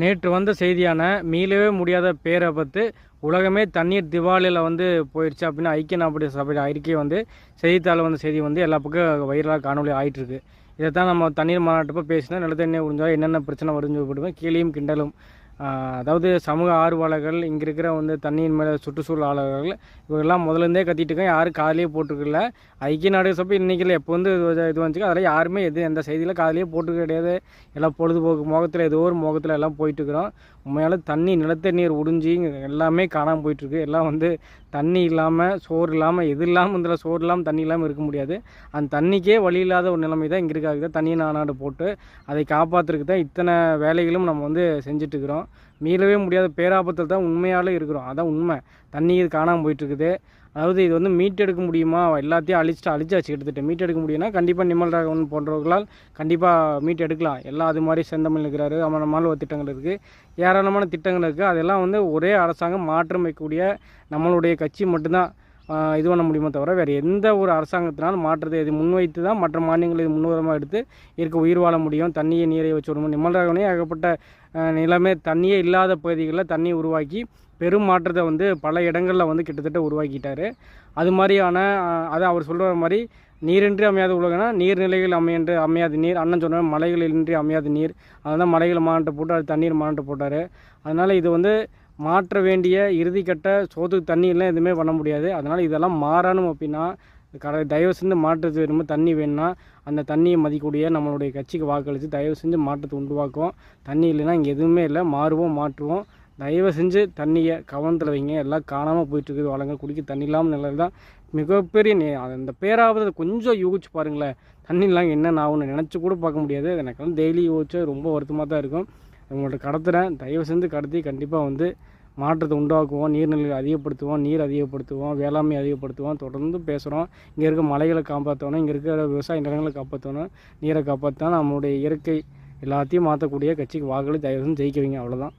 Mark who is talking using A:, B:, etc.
A: நேற்று வந்த செய்தியான மீளவே முடியாத பேராபத்து உலகமே தண்ணீர் திவாலில் போயிடுச்சு அப்படின்னு ஐக்கிய நாடு சபையில் அறிக்கை செய்தித்தாள் செய்தி எல்லா பக்கம் வைரலாக காணொலி ஆகிட்டுருக்கு. இதை தான் நம்ம தண்ணீர் மாநாட்டப்போ பேசினா நிலத்தண்ணீர் உறிஞ்சால் என்னென்ன பிரச்சனை வரும்னு சொல்லிவிடுவேன். கீழேயும் கிண்டலும். அதாவது சமூக ஆர்வலர்கள், இங்கே இருக்கிற தண்ணீர் மேலே சுற்றுச்சூழலாளர்கள் இவங்கெல்லாம் முதலேருந்தே கத்திட்டு இருக்காங்க. யாரும் காலையே போட்டுருக்கல. ஐக்கிய நாடு சபை இன்றைக்கில் எப்போ இது வந்துச்சுக்கோ அதெல்லாம் யாருமே எந்த செய்தியில் காலையே போட்டுக்க கிடையாது. எல்லாம் பொழுதுபோக்கு முகத்தில் ஏதோ ஒரு முகத்தில் எல்லாம் போயிட்டுருக்குறோம். உண்மையால் நிலத்தண்ணீர் உறிஞ்சி எல்லாமே காணாமல் போயிட்டுருக்கு. எல்லாம் தண்ணி இல்லாமல் சோறு இல்லாமல் எது இல்லாமல் இதில் சோறு இல்லாமல் தண்ணி இல்லாமல் இருக்க முடியாது. அந்த தண்ணிக்கே வழி இல்லாத ஒரு நிலைமை தான் இங்கே இருக்காது. தண்ணி நாடு போட்டு அதை காப்பாற்றுறதுக்கு தான் இத்தனை வேலைகளும் நம்ம செஞ்சிட்ருக்குறோம். மீளவே முடியாத பேராபத்தில் தான் உண்மையாலே இருக்கிறோம். அதான் உண்மை. தண்ணீர் காணாமல் போயிட்டுருக்குது. அதாவது இது மீட்டெடுக்க முடியுமா? எல்லாத்தையும் அழிச்சாச்சு கிட்டத்தட்ட. மீட்டெடுக்க முடியும்னா கண்டிப்பாக நிமல் ராகவன் போன்றவர்களால் கண்டிப்பாக மீட்டெடுக்கலாம். எல்லாம் அது மாதிரி செந்தமிழ் இருக்கிறாரு. நம்மள திட்டங்கள் இருக்குது, ஏராளமான திட்டங்கள் இருக்குது. அதெல்லாம் ஒரே அரசாங்கம் மாற்றம் வைக்கக்கூடிய நம்மளுடைய கட்சி மட்டும்தான் இது பண்ண முடியுமே தவிர வேறு எந்த ஒரு அரசாங்கத்தினாலும் மாற்றத்தை இது முன்வைத்து தான் மற்ற மாநிலங்களை இது முன்னுரிமாக எடுத்து இருக்க உயிர் வாழ முடியும். தண்ணியை நீரை வச்சு விடணும். நிமல் ராகவனே ஏகப்பட்ட நிலைமை தண்ணியே இல்லாத பகுதிகளில் தண்ணி உருவாக்கி பெரும் மாற்றத்தை பல இடங்களில் கிட்டத்தட்ட உருவாக்கிட்டார். அது மாதிரியான அதை அவர் சொல்கிற மாதிரி நீரின்றி அமையாத உலகனா நீர்நிலைகள் அமையாத நீர். அண்ணன் சொன்ன மலைகளின்றி அமையாத நீர். அதனால் மலைகள் மாநாட்டை போட்டு அது தண்ணீர் மாநாட்டை போட்டார். அதனால் இது மாற்ற வேண்டிய இறுதிக்கட்ட சோத்துக்கு தண்ணியெல்லாம் எதுவுமே பண்ண முடியாது. அதனால் இதெல்லாம் மாறணும் அப்படின்னா தயவு செஞ்சு மாற்றத்து வேணுமோ தண்ணி வேணும்னா அந்த தண்ணியை மதிக்கக்கூடிய நம்மளுடைய கட்சிக்கு வாக்களித்து தயவு செஞ்சு மாற்றத்தை உருவாக்குவோம். தண்ணி இல்லைன்னா இங்கே எதுவுமே இல்லை. மாற்றுவோம். தயவு செஞ்சு தண்ணியை கவனத்தில் வைங்க. எல்லாம் காணாமல் போயிட்டுருக்குது. வளங்க குடிக்க தண்ணி இல்லாமல் நிலையில் தான் மிகப்பெரிய அந்த பேராபத்தை கொஞ்சம் யோசிச்சு பாருங்களேன். தண்ணி இல்லாமல் என்னென்ன ஆகும்னு நினச்சி கூட பார்க்க முடியாது. எனக்கு டெய்லி யோசிச்சா ரொம்ப வருத்தமாக தான் இருக்கும். உங்கள்கிட்ட கடத்துகிறேன். தயவு செஞ்சு கடத்தி கண்டிப்பாக மாற்றத்தை உண்டாக்குவோம். நீர்நிலைகளை அதிகப்படுத்துவோம், நீர் அதிகப்படுத்துவோம், வேளாண்மை அதிகப்படுத்துவோம். தொடர்ந்து பேசுகிறோம். இங்கே இருக்க மலைகளை காப்பாற்றணும், இங்கே இருக்கிற விவசாய நிலங்களை காப்பாற்றணும், நீரை காப்பாற்றணும். நம்மளுடைய இயற்கை எல்லாத்தையும் மாற்றக்கூடிய கட்சிக்கு வாக்களி தயவு செஞ்சு ஜெயிக்க வைங்க. அவ்வளோதான்.